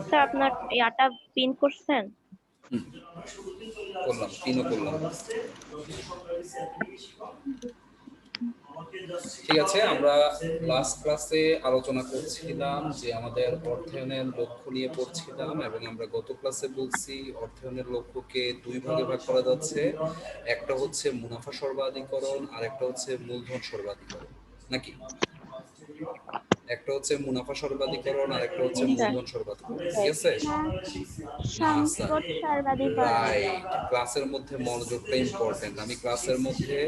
Sir আপনার ইয়াটা pin করছেন? করলাম, পিনও করলাম। ঠিক আছে, আমরা লাস্ট ক্লাসে আলোচনা করছিলাম যে আমাদের অর্থায়নের লক্ষ্য নিয়ে পড়ছিলাম, এবং আমরা গত ক্লাসে বলছি অর্থায়নের লক্ষ্যকে দুই ভাগে ভাগ করা যাচ্ছে। একটা হচ্ছে মুনাফা সর্বাধিকরণ আর একটা হচ্ছে মূলধন সর্বাধিকরণ, নাকি? একটা হচ্ছে মুনাফা সর্বাধিকরণ আর একটা হচ্ছে মূলধন সর্বাধিকরণ, ঠিক আছে? সম্পদ সর্বাধিকরণ। রাইট, ক্লাসের মধ্যে মনোযোগটা ইম্পর্টেন্ট। আমি ক্লাসের মধ্যে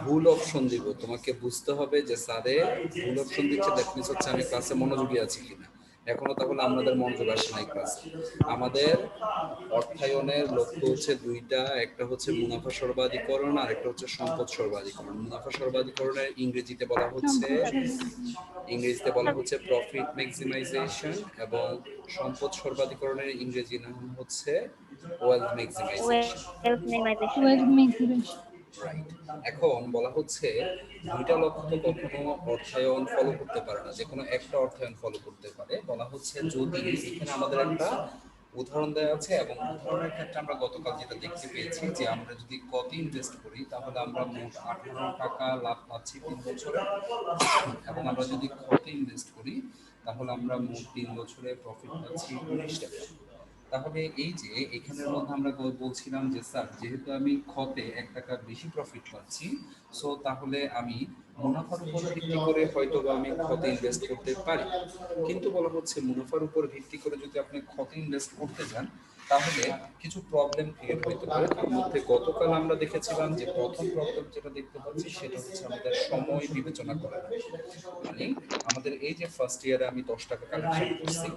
ভুল অপশন দিব, তোমাকে বুঝতে হবে যে স্যারে ভুল অপশন দিচ্ছে, দ্যাট মিন্স হচ্ছে আমি ক্লাসে মনোযোগী আছি কিনা। এখনো তাহলে আমাদের মনোযোগ আসে নাই ক্লাসে। আমাদের অর্থায়নের লক্ষ্য হচ্ছে দুইটা, একটা হচ্ছে মুনাফা সর্বাধিকরণ আর একটা হচ্ছে সম্পদ সর্বাধিকরণ। মুনাফা সর্বাধিকরণের ইংরেজিতে বলা হচ্ছে প্রফিট ম্যাক্সিমাইজেশন, এবং সম্পদ সর্বাধিকরণের ইংরেজি নাম হচ্ছে ওয়েলথ ম্যাক্সিমাইজেশন। রাইট, এখন বলা হচ্ছে দুইটা লক্ষ্য তো কখনো অর্থায়ন ফলো করতে পারে না, যে কোনো একটা অর্থায়ন ফলো করতে পারে। বলা হচ্ছে যদি এখানে আমাদের একটা উদাহরণ দেওয়া আছে, এবং উদাহরণের ক্ষেত্রে আমরা গতকাল যেটা দেখতে পেয়েছি যে আমরা যদি কত ইনভেস্ট করি তাহলে আমরা মোট 18 টাকা লাভ পাচ্ছি 3 বছরে, এবং আমরা যদি কত ইনভেস্ট করি তাহলে আমরা মোট 3 বছরে প্রফিট পাচ্ছি 19 টাকা। তাহলে এই যে এখানের মধ্যে আমরা বলছিলাম যে স্যার যেহেতু আমি খতে 1 টাকা বেশি প্রফিট পাচ্ছি, সো তাহলে আমি মুনাফার উপর ভিত্তি করে হয়তো বা আমি খতে ইনভেস্ট করতে পারি। কিন্তু বলা হচ্ছে মুনাফার উপর ভিত্তি করে যদি আপনি খতে ইনভেস্ট করতে যান তাহলে কিছু প্রবলেম ক্রিয়েট হতে পারে। তার মধ্যে গতকাল আমরা দেখেছিলাম যে প্রথম প্রবলেম যেটা দেখতে পাচ্ছি সেটা হচ্ছে আমাদের সময় বিবেচনা করা। মানে আমাদের এই যে ফার্স্ট ইয়ারে আমি 10 টাকা কালেকশন করছি,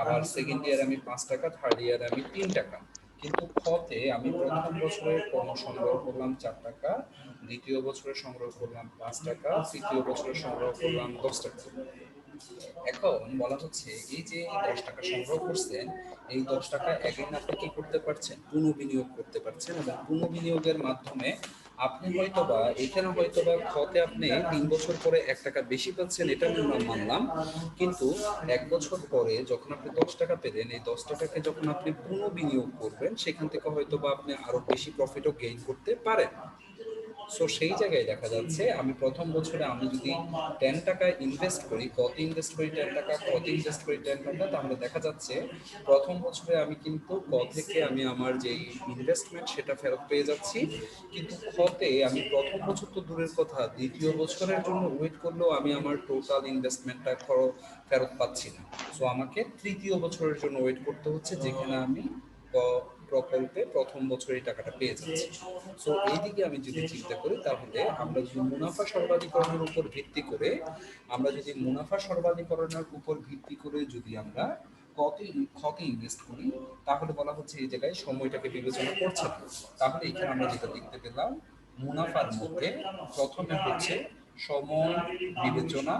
আবার সেকেন্ড ইয়ারে আমি 5 টাকা, থার্ড ইয়ারে আমি 3 টাকা, কিন্তু খতে আমি প্রথম বছরে সংগ্রহ করলাম 4 টাকা, দ্বিতীয় বছরে সংগ্রহ করলাম 5 টাকা, তৃতীয় বছরে সংগ্রহ করলাম 10 টাকা। এখন বলা হচ্ছে এই যে 10 টাকা সংগ্রহ করছেন, এই 10 টাকা এগেইন আপনি কি করতে পারছেন? পুনঃবিনিয়োগ করতে পারছেন, এবং পুনঃবিনিয়োগের মাধ্যমে আপনি হয়তোবা এখানে হয়তোবা খতে আপনি 3 বছর পরে 1 টাকা বেশি পাচ্ছেন, এটা আমরা মানলাম, কিন্তু 1 বছর পরে যখন আপনি 10 টাকা পেলেন, এই 10 টাকাকে যখন আপনি পুনঃবিনিয়োগ করবেন সেখান থেকে হয়তোবা আপনি আরো বেশি প্রফিটও গেইন করতে পারেন। সো সেই জায়গায় দেখা যাচ্ছে আমি প্রথম বছরে আমি যদি 10 টাকা ইনভেস্ট করি, কত ইনভেস্ট করি 10 টাকা, কত ইনভেস্ট করি 10 টাকা, তাহলে দেখা যাচ্ছে প্রথম বছরে আমি কিন্তু ক থেকে আমি আমার যেই ইনভেস্টমেন্ট সেটা ফেরত পেয়ে যাচ্ছি, কিন্তু খতে আমি প্রথম বছর তো দূরের কথা, দ্বিতীয় বছরের জন্য ওয়েট করলেও আমি আমার টোটাল ইনভেস্টমেন্টটা ফেরত পাচ্ছি না। সো আমাকে তৃতীয় বছরের জন্য ওয়েট করতে হচ্ছে, যেখানে আমি প্রকল্পে প্রথম বছর এই টাকাটা পেয়ে যাচ্ছি। সো এইদিকে আমি যদি চিন্তা করি তাহলে আমরা যদি মুনাফা সর্বাধিকরণের উপর ভিত্তি করে যদি আমরা খতে ইনভেস্ট করি, তাহলে বলা হচ্ছে এই জায়গায় সময়টাকে বিবেচনা করছে না। তাহলে এখানে আমরা যেটা দেখতে পেলাম, মুনাফার মধ্যে প্রথমে হচ্ছে সময় বিবেচনা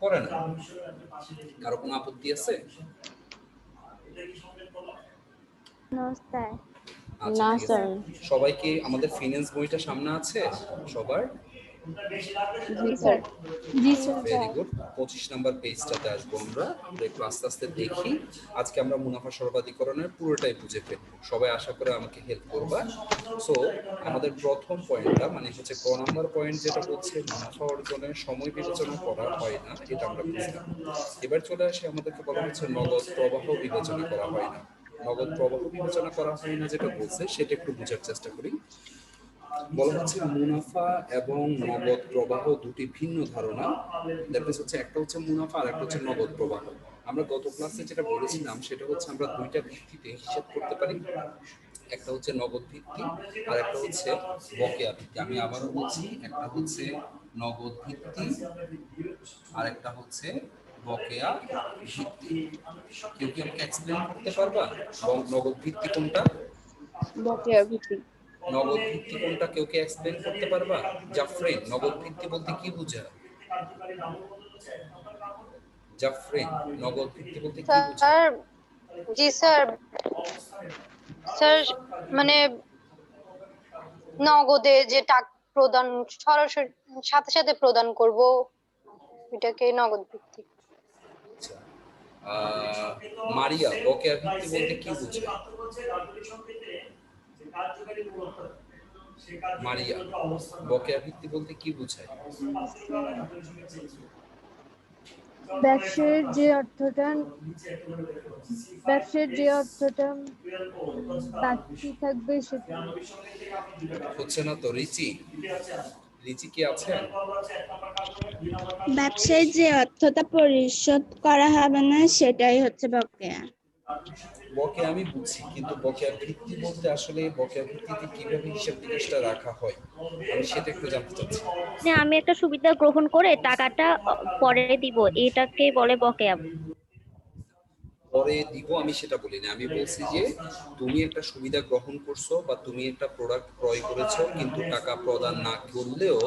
করে না। কারো কোনো আপত্তি আছে? আচ্ছা, ঠিক আছে। সবাই কি আমাদের ফিন্যান্স বইটা সামনে আছে সবার? Very good. 25 নাম্বার পেজটাতে আসবো আমরা একটু আস্তে আস্তে দেখি। আজকে আমরা মুনাফা সর্বাধিকরণের পুরোটাই বুঝে ফেলবো, সবাই আশা করে আমাকে হেল্প করবা। সো আমাদের প্রথম পয়েন্টটা মানে হচ্ছে ক নাম্বার পয়েন্ট, যেটা হচ্ছে মুনাফা অর্জনের সময় বিবেচনা করা হয় না, এটা আমরা বুঝলাম। এবার চলে আসে আমাদেরকে বলা হচ্ছে নগদ প্রবাহ বিবেচনা করা হয় না। নগদ প্রবাহ বিবেচনা করা হয় না যেটা বলছে সেটা একটু বোঝার চেষ্টা করি। বলা হচ্ছে মুনাফা এবং নগদ প্রবাহ দুটি ভিন্ন ধারণা। দ্যাট মিন্স হচ্ছে একটা হচ্ছে মুনাফা আর একটা হচ্ছে নগদ প্রবাহ। আমরা গত ক্লাসে যেটা বলেছিলাম সেটা হচ্ছে আমরা দুইটা ভিত্তিতে হিসাব করতে পারি, একটা হচ্ছে নগদ ভিত্তি আর একটা হচ্ছে বকেয়া ভিত্তি। আমি আবারও বলছি, একটা হচ্ছে নগদ ভিত্তি আর একটা হচ্ছে বকেয়া ভিত্তি। কেউ কি আমাকে এক্সপ্লেইন করতে পারবা নগদ ভিত্তি কোনটা? বকেয়া ভিত্তি। নগদ ভিত্তি কোনটা কেউ কি এক্সপ্লেইন করতে পারবা? জাফরিন, নগদ ভিত্তি বলতে কি বোঝায়? জাফরিন, নগদ ভিত্তি বলতে কি বোঝায়? জি স্যার, স্যার মানে নগদে যে টাকা প্রদান সরাসরি সাথে সাথে প্রদান করব। এটাকে নগদ ভিত্তিক। আচ্ছা, মারিয়া বকেয়া ভিত্তি বলতে কি বোঝায়? মারিয়া বকেয়া ভিত্তি বলতে কি বোঝায়? স্যার, ব্যবসায়ের যে অর্থটা বাকি থাকবে সেটা। হচ্ছে না তো। রিচি, রিচি কি আছেন? ব্যবসায় যে অর্থটা পরিশোধ করা হবে না সেটাই হচ্ছে বকেয়া। বকেয়া আমি বুঝছি, কিন্তু বকেয়া ভিত্তি বলতে আসলে বকেয়া ভিত্তিতে কিভাবে হিসাব নিকাশটা রাখা হয় আমি সেটা একটু জানতে চাচ্ছি। মানে আমি একটা সুবিধা গ্রহণ করে টাকাটা পরে দিব, এটাকে বলে বকেয়া। পরে দিব আমি সেটা বলি না, আমি বলছি যে তুমি একটা সুবিধা গ্রহণ করছো বা তুমি একটা প্রোডাক্ট ক্রয় করেছো কিন্তু টাকা প্রদান না করলেও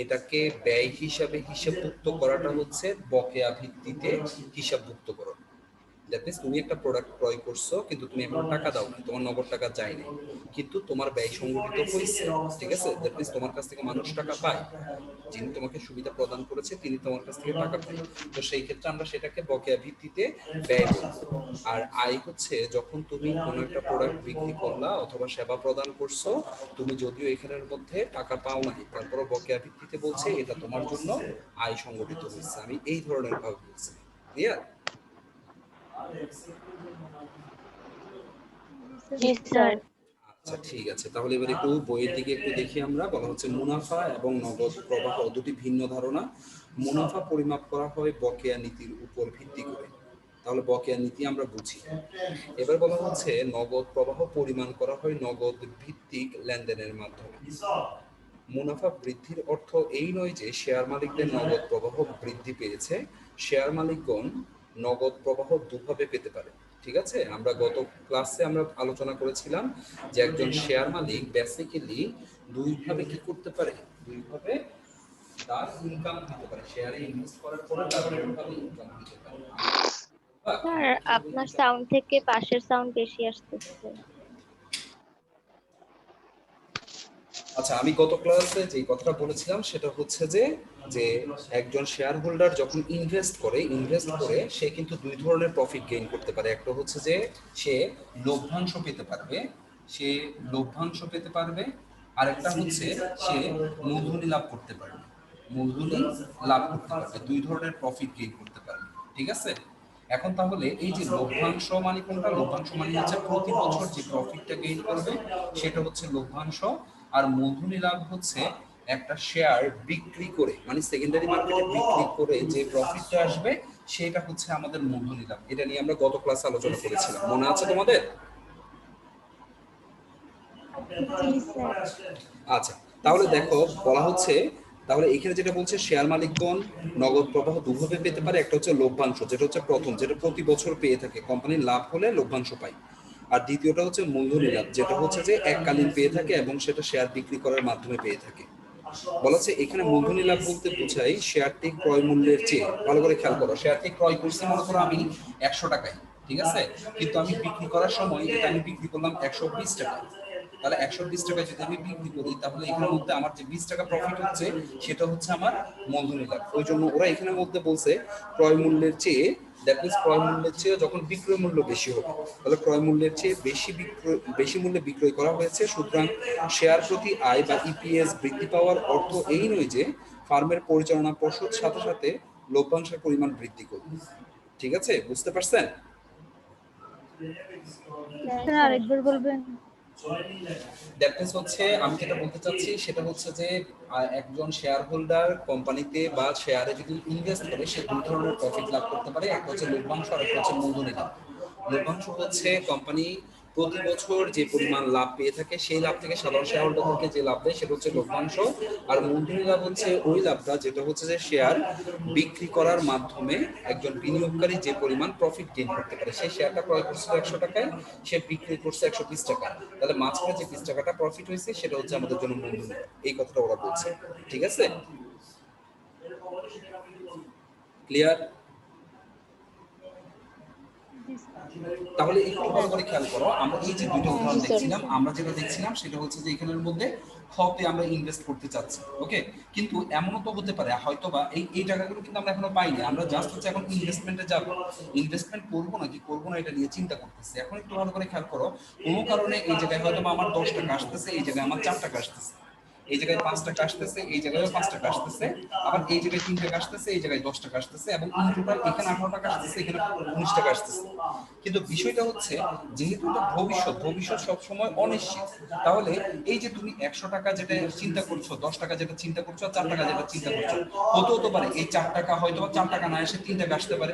এটাকে ব্যয় হিসাবে হিসাবভুক্ত করাটা হচ্ছে বকেয়া ভিত্তিতে হিসাবভুক্ত করো। দ্যাট মিন্স তুমি একটা প্রোডাক্ট ক্রয় করছো কিন্তু তুমি এখন টাকা দাও না, তোমার নগদ টাকা যায়নি, কিন্তু তোমার ব্যয় সংগঠিত হয়েছে, ঠিক আছে? দ্যাট মিন্স তোমার কাছ থেকে মানুষ টাকা পায়, যিনি তোমাকে সুবিধা প্রদান করেছে তিনি তোমার কাছ থেকে টাকা পায়। তো সেই ক্ষেত্রে আমরা সেটাকে বকেয়া ভিত্তিতে ব্যয় করব। আর আয় হচ্ছে যখন তুমি কোনো একটা প্রোডাক্ট বিক্রি করলা অথবা সেবা প্রদান করছো, তুমি যদিও এখানের মধ্যে টাকা পাও নাই, তারপরে বকেয়া ভিত্তিতে বলছে এটা তোমার জন্য আয় সংগঠিত হয়েছে। আমি এই ধরনের ভাবে বলছি। ক্লিয়ার? জি স্যার, স্যার। আচ্ছা ঠিক আছে, তাহলে এবার একটু বইয়ের দিকে একটু দেখি। আমরা বলা হচ্ছে মুনাফা এবং নগদ প্রবাহ দুটি ভিন্ন ধারণা। মুনাফা পরিমাপ করা হয় বকেয়া নীতির উপর ভিত্তি করে। তাহলে বকেয়া নীতি আমরা বুঝি। এবার বলা হচ্ছে নগদ প্রবাহ পরিমাণ করা হয় নগদ ভিত্তিক লেনদেনের মাধ্যমে। মুনাফা বৃদ্ধির অর্থ এই নয় যে শেয়ার মালিকদের নগদ প্রবাহ বৃদ্ধি পেয়েছে, শেয়ার মালিকগণ নগদ প্রবাহ দুভাবে পেতে পারে। ঠিক আছে, আমরা গত ক্লাসে আমরা আলোচনা করেছিলাম যে একজন শেয়ার মালিক বেসিক্যালি দুইভাবে কি করতে পারে, দুইভাবে তার ইনকাম দিতে পারে। শেয়ারে ইনভেস্ট করার পরে তার দুইভাবে ইনকাম দিতে পারে। স্যার আপনার সাউন্ড থেকে পাশের সাউন্ড বেশি আসতেছে। আচ্ছা, আমি গত ক্লাসে যে কথাটা বলেছিলাম সেটা হচ্ছে যে যে একজন শেয়ার হোল্ডার যখন ইনভেস্ট করে সে কিন্তু দুই ধরনের প্রফিট গেইন করতে পারে। একটা হচ্ছে যে সে লভ্যাংশ পেতে পারবে, সে লভ্যাংশ পেতে পারবে। আরেকটা হচ্ছে সে মূলধনী লাভ করতে পারবে, মূলধনী লাভ করতে পারবে। দুই ধরনের প্রফিট গেইন করতে পারবে। ঠিক আছে, এখন তাহলে এই যে লভ্যাংশ মানে কোনটা? লভ্যাংশ মানে হচ্ছে প্রতি বছর যে প্রফিটটা গেইন করবে সেটা হচ্ছে লভ্যাংশ। আর মূলধনী লাভ হচ্ছে একটা শেয়ার বিক্রি করে, মানে সেকেন্ডারি মার্কেটে বিক্রি করে যে প্রফিটটা আসবে সেটা হচ্ছে আমাদের মূলধনী লাভ। এটা নিয়ে আমরা গত ক্লাসে আলোচনা করেছিলাম, মনে আছে তোমাদের? জি স্যার। আচ্ছা, তাহলে দেখো বলা হচ্ছে, তাহলে এখানে যেটা বলছে শেয়ার মালিকগণ নগদ প্রবাহ দুভাবে পেতে পারে। একটা হচ্ছে লভ্যাংশ, যেটা হচ্ছে প্রথম, যেটা প্রতি বছর পেয়ে থাকে, কোম্পানির লাভ হলে লভ্যাংশ পায়। আর দ্বিতীয়টা হচ্ছে মূলধনী লাভ, যেটা হচ্ছে যে এককালীন পেয়ে থাকে এবং সেটা শেয়ার বিক্রি করার মাধ্যমে পেয়ে থাকে। বলা হচ্ছে এখানে মূলধনী লাভ বলতে বোঝায় শেয়ারটি ক্রয় মূল্যের চেয়ে, ভালো করে খেয়াল করো, শেয়ারটি ক্রয় করছি মনে করো আমি 100 টাকায়, ঠিক আছে, কিন্তু আমি বিক্রি করার সময় এটা আমি বিক্রি করলাম 120 টাকায়। তাহলে 120 টাকায় যদি আমি বিক্রি করি তাহলে এখানের মধ্যে আমার যে 20 টাকা প্রফিট হচ্ছে সেটা হচ্ছে আমার মূলধনী লাভ। ওই জন্য ওরা এখানের মধ্যে বলছে ক্রয় মূল্যের চেয়ে, দ্যাট মিনস ক্রয় মূল্যের চেয়ে যখন বিক্রয় মূল্য বেশি হবে, তাহলে ক্রয় মূল্যের চেয়ে বেশি মূল্যে বিক্রয় করা হয়েছে। সুতরাং শেয়ার প্রতি আয় বা ইপিএস বৃদ্ধি পাওয়ার অর্থ এই নয় যে ফার্মের পরিচালনা পর্ষদ সাথে সাথে লভ্যাংশের পরিমাণ বৃদ্ধি করবে। ঠিক আছে, বুঝতে পারছেন? স্যার আরেকবার বলবেন? দ্যাট মিন্স হচ্ছে আমি যেটা বলতে চাচ্ছি সেটা হচ্ছে যে একজন শেয়ার হোল্ডার কোম্পানিতে বা শেয়ারে যদি ইনভেস্ট করে সে দুই ধরনের প্রফিট লাভ করতে পারে। একটা হচ্ছে লভ্যাংশ আর একটা হচ্ছে মূলধনী লাভ। লভ্যাংশ হচ্ছে কোম্পানি প্রতি বছর যে পরিমাণ লাভ পেয়ে থাকে সেই লাভ থেকে সাধারণ শেয়ার হোল্ডারকে যে লাভ দেয় সেটা হচ্ছে লভ্যাংশ। আর মূলধনী লাভ হচ্ছে ওই লাভটা যেটা হচ্ছে যে শেয়ার বিক্রি করার মাধ্যমে একজন বিনিয়োগকারী যে পরিমাণ প্রফিট গেইন করতে পারে। সেই শেয়ারটা ক্রয় করছিল 100 টাকায়, সে বিক্রি করছে 120 টাকায়, তাহলে মাঝখানে যে 20 টাকাটা প্রফিট হয়েছে সেটা হচ্ছে আমাদের জন্য মূলধনী। এই কথাটা ওরা বলছে। ঠিক আছে, ক্লিয়ার? জি স্যার। তাহলে একটু ভালো করে খেয়াল করো, আমরা এই যে দুটো উদাহরণ জি, স্যার। দেখছিলাম, আমরা যেটা দেখছিলাম সেটা হচ্ছে যে এখানের মধ্যে খতে আমরা ইনভেস্ট করতে চাচ্ছি, ওকে। কিন্তু এমনও তো হতে পারে হয়তোবা এই টাকাগুলো কিন্তু আমরা এখনো পাইনি, আমরা জাস্ট হচ্ছে এখন ইনভেস্টমেন্টে যাব, ইনভেস্টমেন্ট করবো নাকি করবো না এটা নিয়ে চিন্তা করতেছি। এখন একটু ভালো করে খেয়াল করো, কোনো কারণে এই জায়গায় হয়তো আমার 10 টাকা আসতেছে, এই জায়গায় আমার 4 টাকা আসতেছে, এই জায়গায় 5 টাকা আসতেছে, এই জায়গায়ও 5 টাকা আসতেছে, আবার এই জায়গায় 3 টাকা আসতেছে, এই জায়গায় 10 টাকা আসতেছে, এবং ইন টোটাল এখানে 18 টাকা আসতেছে, এখানে 19 টাকা আসতেছে। কিন্তু বিষয়টা হচ্ছে যেহেতু এটা ভবিষ্যৎ সবসময় অনিশ্চিত, তাহলে এই যে তুমি 100 টাকা যেটা চিন্তা করছো, 10 টাকা যেটা চিন্তা করছো, আর 4 টাকা যেটা চিন্তা করছো, হতে পারে এই 4 টাকা হয়তো 4 টাকা না এসে 3 টাকা আসতে পারে,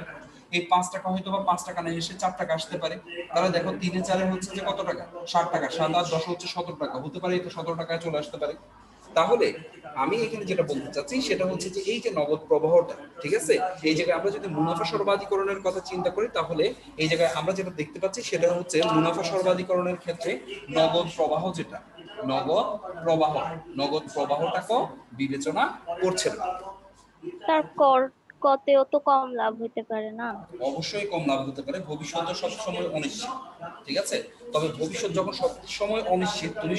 এই 5 টাকা হয়তো 5 টাকা না এসে 4 টাকা আসতে পারে। তাহলে দেখো 3 এ 4 হচ্ছে যে কত টাকা, 60 টাকা, 7 আর 10 হচ্ছে 17 টাকা, হতে পারে এটা 17 টাকায় চলে আসতে পারে। তাহলে আমি এখানে যেটা বলতে চাচ্ছি সেটা হচ্ছে যে এই যে নগদ প্রবাহটা, ঠিক আছে, এই জায়গায় আমরা যদি মুনাফা সর্বাধিকরণের কথা চিন্তা করি, তাহলে এই জায়গায় আমরা যেটা দেখতে পাচ্ছি সেটা হচ্ছে মুনাফা সর্বাধিকরণের ক্ষেত্রে নগদ প্রবাহ যেটা, নগদ প্রবাহ, নগদ প্রবাহটাকে বিবেচনা করছে না। তার কতেও তো কম লাভ হতে পারে না। অবশ্যই কম লাভ হতে পারে, ভবিষ্যৎ সব সময় অনিশ্চিত, ঠিক আছে। তবে ভবিষ্যৎ যখন সব সময় অনিশ্চিত, তুমি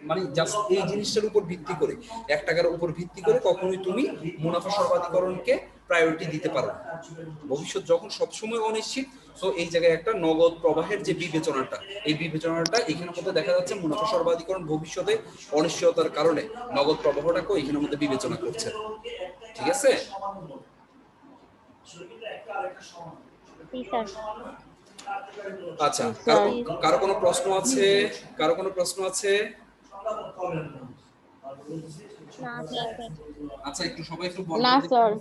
মানে জাস্ট এই জিনিসটার উপর ভিত্তি করে, 1 টাকার উপর ভিত্তি করে কখনোই তুমি মুনাফা সর্বাধিকরণকে প্রায়োরিটি দিতে পারো না। ভবিষ্যৎ যখন সব সময় অনিশ্চিত, তো এই জায়গায় একটা নগদ প্রবাহের যে বিবেচনাটা, এই বিবেচনাটা এখানের মধ্যে দেখা যাচ্ছে মুনাফা সর্বাধিকরণ ভবিষ্যতে অনিশ্চয়তার কারণে নগদ প্রবাহটাকেও এখানের মধ্যে বিবেচনা করছে, ঠিক আছে। জি স্যার। আচ্ছা, কারো কারো কোনো প্রশ্ন আছে? কারো কোনো প্রশ্ন আছে? না স্যার। আচ্ছা, একটু সবাই একটু বলবেন না দেখি, স্যার।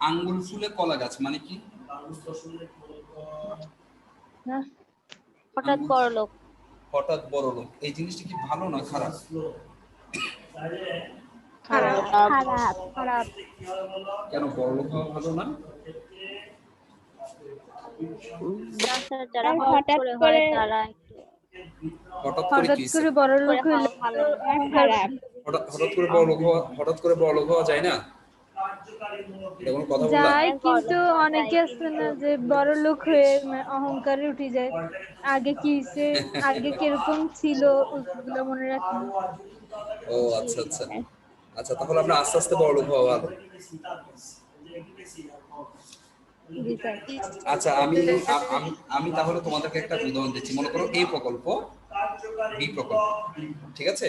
আঙ্গুল ফুলে কলা গাছ মানে কি? হ্যাঁ হঠাৎ বড় লোক। হঠাৎ বড় লোক, এই জিনিসটা কি ভালো না খারাপ? খারাপ। খারাপ। খারাপ। কেন বড় লোক হওয়া ভালো না? না স্যার, যারা আর হঠাৎ হঠাৎ করে হয় করে তারা একটু হঠাৎ করে হঠাৎ কি করে বড় লোক করে হইলে হওয়া ভালো না। অহংকার খারাপ। হঠাৎ করে বড় লোক হওয়া যায় না, এটা কোনো কথা বললাম? যায়, হ্যাঁ, কিন্তু বড় লোক অনেকে যায়, আছে কিন্তু না যে বড় লোক হয়ে অহংকারে উঠে যায়, আগে কি হয়েছে, আগে কিরকম ছিল ওগুলো মনে রাখে না। ও আচ্ছা আচ্ছা। আচ্ছা, তাহলে আমরা আস্তে আস্তে বড় লোক হওয়া ভালো। জি স্যার। আচ্ছা, আমি তাহলে তোমাদেরকে একটা উদাহরণ দিচ্ছি। মনে করো এই প্রকল্প, বি প্রকল্প, ঠিক আছে।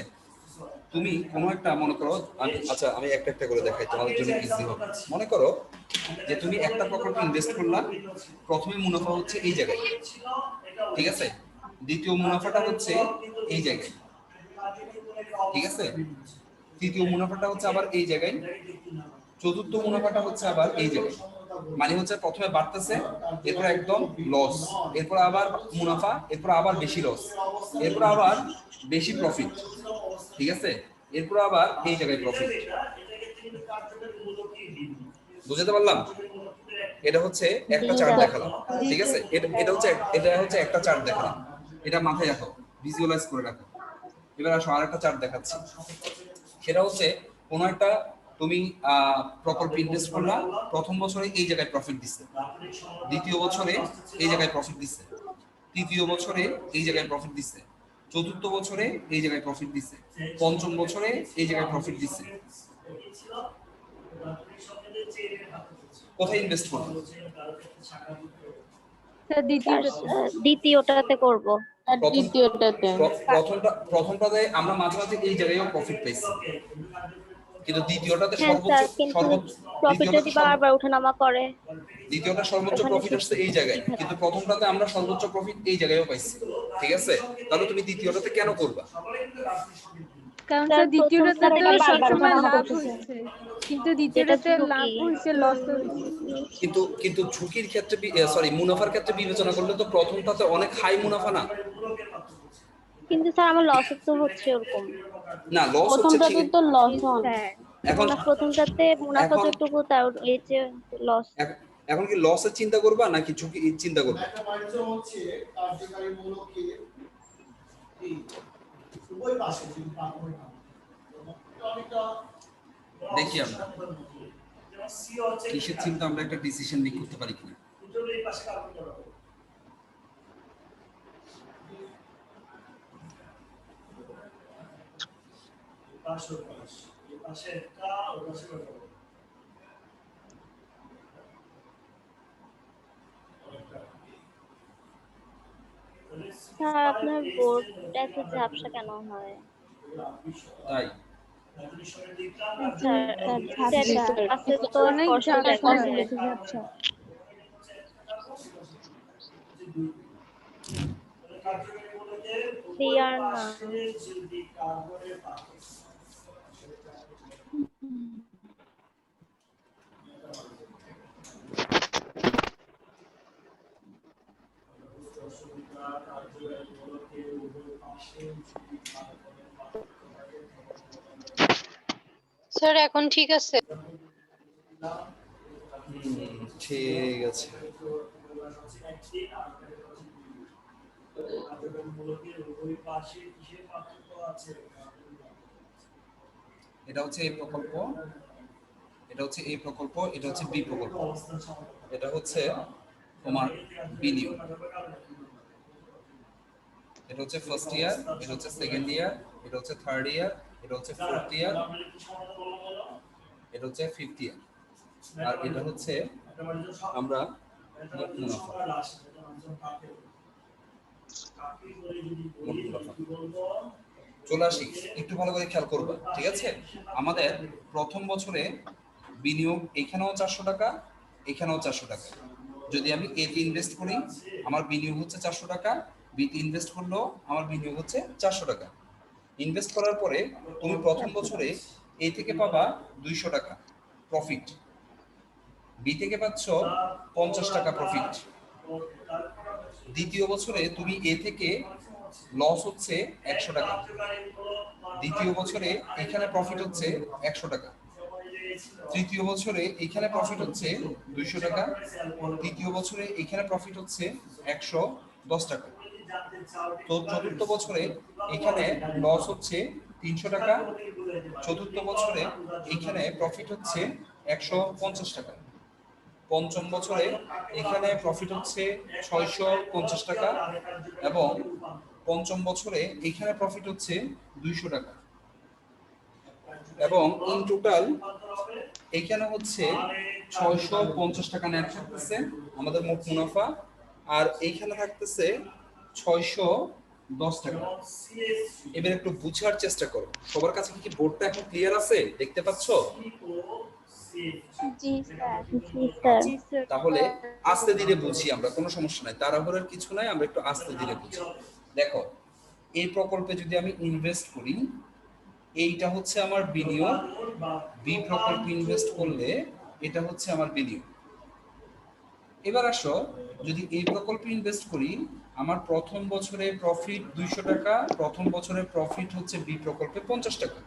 তুমি কোনো একটা, মনে করো আমি একটা একটা করে দেখাই তোমাদের জন্য ইজি হবে। মনে করো যে তুমি একটা প্রকল্পে ইনভেস্ট করলা, প্রথমে মুনাফা হচ্ছে এই জায়গায়, ঠিক আছে, দ্বিতীয় মুনাফাটা হচ্ছে এই জায়গায়, ঠিক আছে, তৃতীয় মুনাফাটা হচ্ছে আবার এই জায়গায়, চতুর্থ মুনাফাটা হচ্ছে আবার এই জায়গায়। মানে হচ্ছে প্রথমে বাড়তেছে, এরপর একদম লস, এরপর আবার মুনাফা, এরপর আবার বেশি লস, এরপর আবার বেশি প্রফিট, ঠিক আছে, এরপর আবার এই জায়গায় প্রফিট। বুঝতে পারলাম? এটা হচ্ছে একটা চার্ট দেখালাম, ঠিক আছে, এটা হচ্ছে একটা চার্ট দেখালাম, এটা মাথায় রাখো, ভিজুয়ালাইজ করে রাখো। এবার আসো আরেকটা চার্ট দেখাচ্ছি। সেটা হচ্ছে কোনো একটা তুমি প্রকল্পে ইনভেস্ট করলা, প্রথম বছরে এই জায়গায় প্রফিট দিচ্ছে, দ্বিতীয় বছরে এই জায়গায় প্রফিট দিচ্ছে, তৃতীয় বছরে এই জায়গায় প্রফিট দিচ্ছে, চতুর্থ বছরে এই জায়গায় প্রফিট দিচ্ছে, পঞ্চম বছরে এই জায়গায় প্রফিট দিচ্ছে। কোথায় ইনভেস্ট করবে? স্যার দ্বিতীয়টা দ্বিতীয়টাতে করব। দ্বিতীয়টাতে প্রথমটাতে আমরা মাঝে মাঝে এই জায়গায়ও প্রফিট পেয়েছি, কিন্তু দ্বিতীয়টাতে হ্যাঁ স্যার, কিন্তু প্রফিট যদি বারবার ওঠানামা করে, দ্বিতীয়টা সর্বোচ্চ ওখানে প্রফিট আসছে এই জায়গায়, কিন্তু প্রথমটাতে আমরা সর্বোচ্চ প্রফিট এই জায়গায়ও পাইছি, ঠিক আছে। তাহলে তুমি দ্বিতীয়টাতে কেন করবা? কারণ স্যার, স্যার দ্বিতীয়টাতে তো প্রথমটাতে সবসময় বারবার লাভ করতেছে। হয়েছে, কিন্তু দ্বিতীয়টাতে যেটা ঝুঁকি। লাভ হয়েছে, লস হয়েছে। কিন্তু ঝুঁকির ক্ষেত্রে, মুনাফার ক্ষেত্রে বিবেচনা করলে তো প্রথমটাতে অনেক হাই মুনাফা না? কিন্তু স্যার আমার লস তো হচ্ছে ওরকম। না, লস হচ্ছে ঠিক, প্রথমটাতে তো লস হয়। স্যার এখন প্রথমটাতে মুনাফা এখন যতটুকু তার এই যে লস। এখন কি লসের চিন্তা করবা নাকি ঝুঁকি চিন্তা করবা? দেখি আমরা কিসের চিন্তা আমরা একটা ডিসিশন মেক করতে পারি কিনা। স্যার আপনার বোর্ডটা একটু ঝাপসা কেন হয়? তাই স্যার ঝাপসা। ক্লাসে তো অনেক স্পষ্ট ঝাপসা দেখা হয়, যায়। বেশি ঝাপসা। ক্লিয়ার না। স্যার এখন ঠিক আছে? ঠিক আছে। এটা হচ্ছে এই প্রকল্প, এটা হচ্ছে এই প্রকল্প, এটা হচ্ছে বি প্রকল্প। এটা হচ্ছে তোমার বিনিয়োগ। এটা হচ্ছে ফার্স্ট ইয়ার, এটা হচ্ছে সেকেন্ড ইয়ার, এটা হচ্ছে থার্ড ইয়ার, এটা হচ্ছে ফোর্থ ইয়ার, এটা হচ্ছে ফিফথ ইয়ার, আর এটা হচ্ছে আমরা মোট মুনাফা। মোট মুনাফা। চলে আসি, একটু ভালো করে খেয়াল করবা, ঠিক আছে? আমাদের প্রথম বছরে বিনিয়োগ এখানেও 400 টাকা, এখানেও 400 টাকা। যদি আমি এ তে ইনভেস্ট করি আমার বিনিয়োগ হচ্ছে 400 টাকা, বি তে ইনভেস্ট করলেও আমার বিনিয়োগ হচ্ছে 400 টাকা। ইনভেস্ট করার পরে তুমি প্রথম বছরে এ থেকে পাবা 200 টাকা প্রফিট, বি থেকে পাচ্ছ 50 টাকা প্রফিট। দ্বিতীয় বছরে তুমি এ থেকে লস হচ্ছে 100 টাকা, দ্বিতীয় বছরে এখানে প্রফিট হচ্ছে 100 টাকা, তৃতীয় বছরে এখানে প্রফিট হচ্ছে 200 টাকা, তৃতীয় বছরে এখানে প্রফিট হচ্ছে 110 টাকা। তো চতুর্থ বছরে এখানে লস হচ্ছে 300 টাকা, চতুর্থ বছরে এখানে প্রফিট হচ্ছে 150 টাকা, পঞ্চম বছরে এখানে প্রফিট হচ্ছে 650 টাকা এবং পঞ্চম বছরে এখানে প্রফিট হচ্ছে 200 টাকা এবং ইন টোটাল এখানে হচ্ছে 650 টাকা নেট থাকতেছে আমাদের মোট মুনাফা, আর এইখানে থাকতেছে 610 টাকা। এবার একটু বুঝার চেষ্টা করো, সবার কাছে কি বোর্ডটা এখন ক্লিয়ার আছে, দেখতে পাচ্ছো? জি স্যার। জি স্যার। জি স্যার। তাহলে আস্তে ধীরে বুঝি, আমরা কোনো সমস্যা নাই, তাড়াহুড়োর কিছু নাই, আমরা একটু আস্তে ধীরে বুঝি। দেখো এই প্রকল্পে যদি আমি ইনভেস্ট করি এইটা হচ্ছে আমার বিনিয়োগ, বি প্রকল্পে ইনভেস্ট করলে এটা হচ্ছে আমার বিনিয়োগ। এবার আসো যদি এই প্রকল্পে ইনভেস্ট করি আমার প্রথম বছরে প্রফিট 200 টাকা, প্রথম বছরে প্রফিট হচ্ছে বি প্রকল্পে 50 টাকা,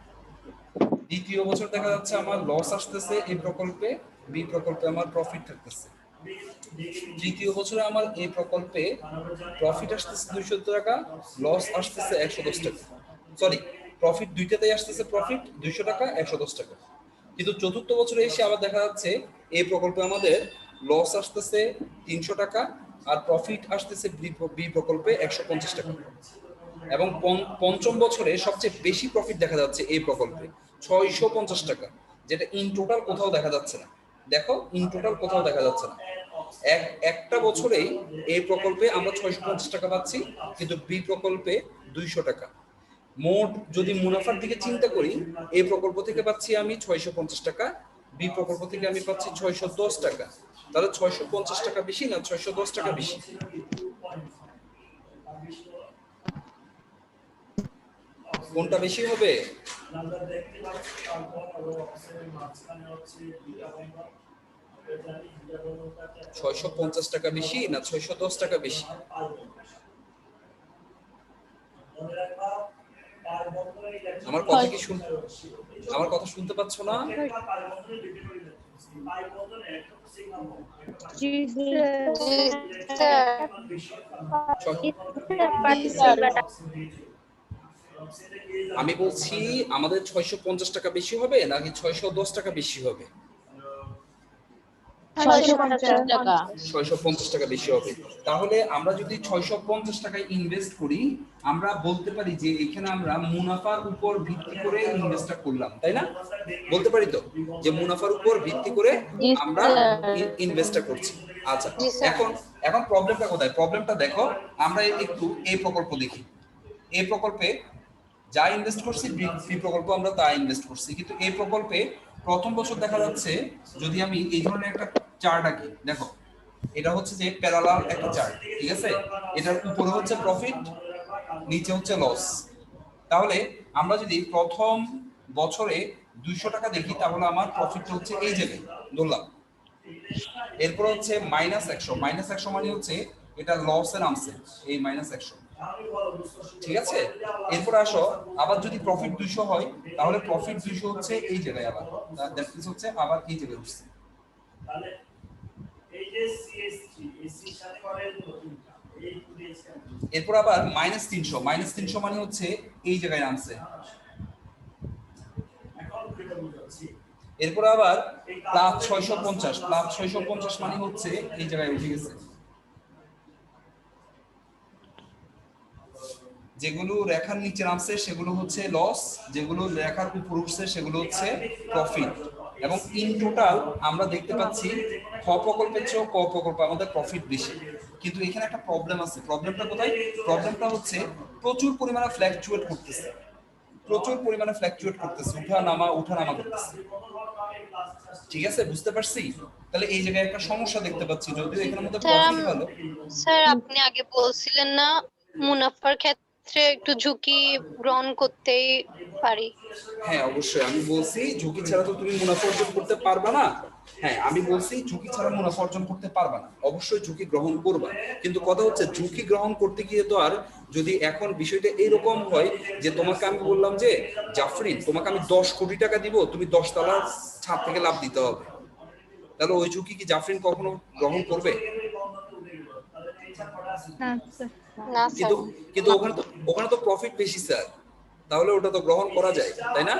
দ্বিতীয় বছর দেখা যাচ্ছে আমার লস আসতেছে এই প্রকল্পে, বি প্রকল্পে আমার প্রফিট থাকতেছে, তৃতীয় বছরে আমার এই প্রকল্পে প্রফিট আসতেছে 200 টাকা, লস আসতেছে 110 টাকা, সরি প্রফিট দুইটাতেই আসতেছে প্রফিট 200 টাকা 110 টাকা, কিন্তু চতুর্থ বছরে এসে আবার দেখা যাচ্ছে এই প্রকল্পে আমাদের লস আসতেছে 300 টাকা আর প্রফিট আসতেছে বি প্রকল্পে 150 টাকা এবং পঞ্চম বছরে সবচেয়ে বেশি প্রফিট দেখা যাচ্ছে এই প্রকল্পে 650 টাকা, যেটা ইন টোটাল কোথাও দেখা যাচ্ছে না। দেখো ইন টোটাল কোথাও দেখা যাচ্ছে না, একটা বছরেই এই প্রকল্পে আমরা 650 টাকা পাচ্ছি কিন্তু বি প্রকল্পে 200 টাকা। মোট যদি মুনাফার দিকে চিন্তা করি এই প্রকল্প থেকে পাচ্ছি আমি 650 টাকা, বি প্রকল্প থেকে আমি পাচ্ছি 610 টাকা, তাহলে 650 টাকা বেশি না 610 টাকা বেশি? কোনটা বেশি হবে? 650 টাকা বেশি না 610 টাকা বেশি? আমার কথা কি আমার কথা শুনতে পাচ্ছ না? জি স্যার। জি স্যার। আমি বলছি আমাদের 650 টাকা বেশি হবে নাকি 610 টাকা বেশি হবে? 650 টাকা। 650 টাকা বেশি হবে। তাহলে আমরা যদি 650 টাকায় ইনভেস্ট করি, আমরা বলতে পারি যে এখানে আমরা মুনাফার উপর ভিত্তি করে ইনভেস্টটা করলাম, তাই না? বলতে পারি তো যে মুনাফার উপর ভিত্তি করে জি আমরা স্যার। ইনভেস্টটা করছি। আচ্ছা, জি স্যার। এখন প্রবলেমটা কোথায়? প্রবলেমটা দেখো, আমরা একটু এই প্রকল্প দেখি। এই প্রকল্পে যা ইনভেস্ট করছি, বি প্রকল্প আমরা তা ইনভেস্ট করছি, কিন্তু এই প্রকল্পে প্রথম বছর দেখা যাচ্ছে, যদি আমি এই ধরনের একটা চার্ট আঁকি, দেখো এটা হচ্ছে যে প্যারালাল একটা চার্ট, ঠিক আছে? এটার উপরে হচ্ছে প্রফিট, নিচে হচ্ছে লস। তাহলে আমরা যদি প্রথম বছরে 200 টাকা দেখি, তাহলে আমার প্রফিটটা হচ্ছে এই জায়গায় ধরলাম। এরপর হচ্ছে -100, -100 মানে হচ্ছে এটা লসে নামছে, এই -100, ঠিক আছে? এরপর আসো, আবার যদি প্রফিট 200 হয়, তাহলে প্রফিট 200 হচ্ছে এই জায়গায়, আবার দ্যাট মিন্স হচ্ছে আবার এই জায়গায় উঠছে। এরপর আবার -300 মানে হচ্ছে এই জায়গায় নামছে। এরপর আবার +650 মানে হচ্ছে এই জায়গায় উঠে গেছে। যেগুলো রেখার নিচে নামছে সেগুলো হচ্ছে লস, যেগুলো রেখার উপর উঠছে সেগুলো হচ্ছে প্রফিট। এবং ইন টোটাল আমরা দেখতে পাচ্ছি খ প্রকল্পের চেয়েও ক প্রকল্পে আমাদের প্রফিট বেশি। কিন্তু এখানে একটা প্রবলেম আছে। প্রবলেমটা কোথায়? প্রবলেমটা হচ্ছে প্রচুর পরিমাণে ফ্ল্যাকচুয়েট করতেছে, উঠা নামা করতেছে। ঠিক আছে, বুঝতে পারছি? তাহলে এই জায়গায় একটা সমস্যা দেখতে পাচ্ছি, যদিও এখানের মধ্যে প্রফিট ভালো। স্যার আপনি আগে বলছিলেন না মুনাফার ক্ষেত্রে একটু ঝুঁকি গ্রহণ করতেই পারি? হ্যাঁ, অবশ্যই আমি বলছি ঝুঁকি ছাড়া তো তুমি মুনাফা অর্জন করতে পারবা না। হ্যাঁ, আমি বলছি ঝুঁকি ছাড়া মুনাফা অর্জন করতে পারবা না, অবশ্যই ঝুঁকি গ্রহণ করবা। কিন্তু কথা হচ্ছে ঝুঁকি গ্রহণ করতে গিয়ে তো আর, যদি এখন বিষয়টা এরকম হয় যে তোমাকে আমি বললাম যে জাফরিন তোমাকে আমি 10 কোটি টাকা দিব, তুমি 10 তলার ছাদ থেকে লাফ দিতে হবে, তাহলে ওই ঝুঁকি কি জাফরিন কখনো গ্রহণ করবে? না স্যার। না স্যার। কিন্তু ওখানে তো প্রফিট বেশি স্যার, তাহলে ওটা তো গ্রহণ করা যায়, তাই না?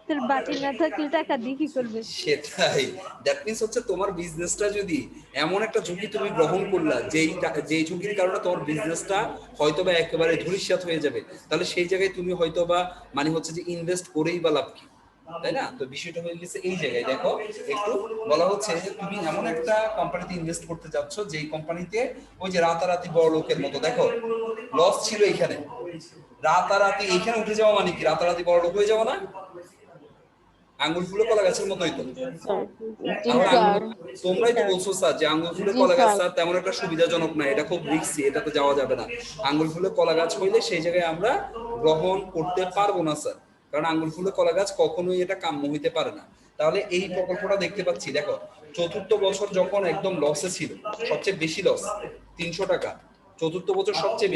তোর বাটি না থাকলে টাকা দিয়ে কি করবে? সেটাই, দ্যাট মিন্স হচ্ছে তোমার বিজনেসটা যদি এমন একটা ঝুঁকি তুমি গ্রহণ করলা, যেই ঝুঁকির কারণে তোমার বিজনেসটা হয়তোবা একেবারে ধূলিসাৎ হয়ে যাবে, তাহলে সেই জায়গায় তুমি হয়তোবা মানে হচ্ছে যে ইনভেস্ট করেই বা লাভ কি, তাই না? তো বিষয়টা হয়ে গেছে এই জায়গায়। দেখো, একটু বলা হচ্ছে যে তুমি এমন একটা কোম্পানিতে ইনভেস্ট করতে যাচ্ছ যেই কোম্পানিতে ওই যে রাতারাতি বড় লোকের মতো, দেখো লস ছিল এখানে, রাতারাতি এইখানে উঠে যাওয়া মানে কি রাতারাতি বড় লোক হয়ে যাওয়া না? আঙ্গুল ফুলে কলা গাছের মতোই তো। তোমরাই তো বলছো স্যার যে আঙ্গুল ফুলে কলা গাছ স্যার তেমন একটা সুবিধাজনক না, এটা খুব রিস্কি, এটাতে যাওয়া যাবে না। আঙ্গুল ফুলে কলা গাছ হইলে সেই জায়গায় আমরা গ্রহণ করতে পারবো না স্যার, কারণ আঙ্গুল ফুলে কলা গাছ কখনোই এটা কাম্য হইতে পারে না। তাহলে এই প্রকল্পটা দেখতে পাচ্ছি, দেখো চতুর্থ বছর যখন একদম লসে ছিল, সবচেয়ে বেশি লস 300 টাকা, চতুর্থ বছর সবচেয়ে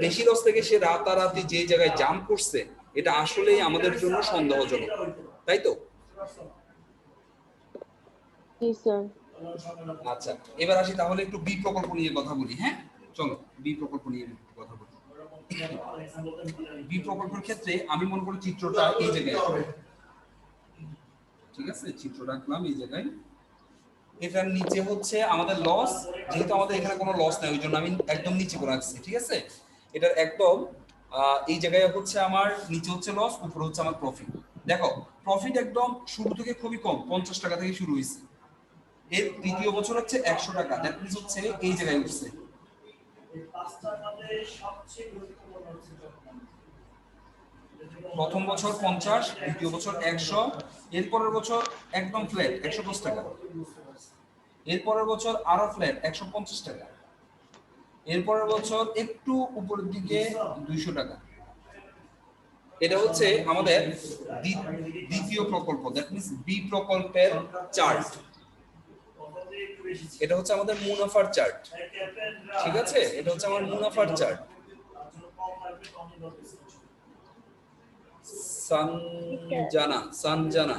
বেশি লস থেকে সে রাতারাতি যে জায়গায় জাম্প করছে, এটা আসলেই আমাদের জন্য সন্দেহজনক, তাই তো? আচ্ছা, এবার আসি তাহলে একটু বি প্রকল্প নিয়ে কথা বলি। হ্যাঁ, চলো বি প্রকল্প নিয়ে একটু কথা বলি। বি প্রকল্পের ক্ষেত্রে আমি মনে করি চিত্রটা এই জায়গায় আসবে, ঠিক আছে? চিত্রটা আঁকলাম এই জায়গায়। এটার নিচে হচ্ছে আমাদের লস, যেহেতু আমাদের এখানে কোনো লস নাই, ওই জন্য আমি একদম নিচে করে রাখছি, ঠিক আছে? এটার একদম এই জায়গায় হচ্ছে আমার নিচে হচ্ছে লস, উপরে হচ্ছে আমার প্রফিট। দেখো প্রফিট একদম শুরু থেকে খুবই কম, 50 টাকা থেকে শুরু হয়েছে। এর দ্বিতীয় বছর হচ্ছে 100 টাকা, দ্যাট মিন্স হচ্ছে এই জায়গায় উঠছে। প্রথম বছর 50, দ্বিতীয় বছর 100, এরপরের বছর একদম ফ্ল্যাট 150 টাকা, এরপরের বছর আরো ফ্ল্যাট 150 টাকা, এরপরের বছর একটু উপরের দিকে 200 টাকা। এটা হচ্ছে আমাদের দ্বিতীয় প্রকল্প, দ্যাট মিন্স বি প্রকল্পের চার্ট। এটা হচ্ছে আমাদের মুনাফার চার্ট, ঠিক আছে? এটা হচ্ছে আমার মুনাফার চার্ট। সানজানা,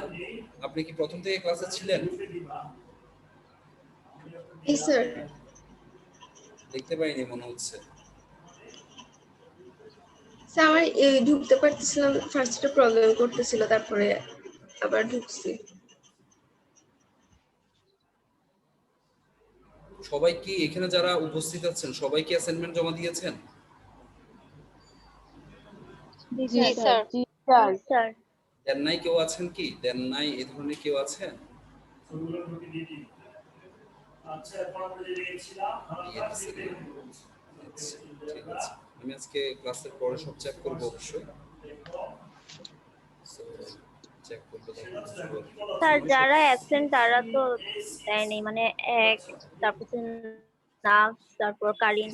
আপনি কি প্রথম থেকে ক্লাসে ছিলেন? স্যার দেখতে পাইনি মনে হচ্ছে। আমার ঢুকতে পারতেছিলাম, ফার্স্টে প্রবলেম করতেছিল, তারপরে আবার ঢুকছি। সবাই কি এখানে যারা উপস্থিত আছেন সবাই কি অ্যাসাইনমেন্ট জমা দিয়েছেন? জি জি স্যার। স্যার। স্যার দেন নাই কেউ আছেন কি? দেন নাই এই ধরনের কেউ আছেন? দিয়ে দিছেন না? আচ্ছা, ঠিক আছে। আমি আজকে ক্লাসের পরে সব চেক করব অবশ্যই। সো চেক করব তখন বুঝবো। স্যার যারা অ্যাবসেন্ট তারা তো দেয়নি, মানে এক, তারপর নাফ, তারপর কারিন।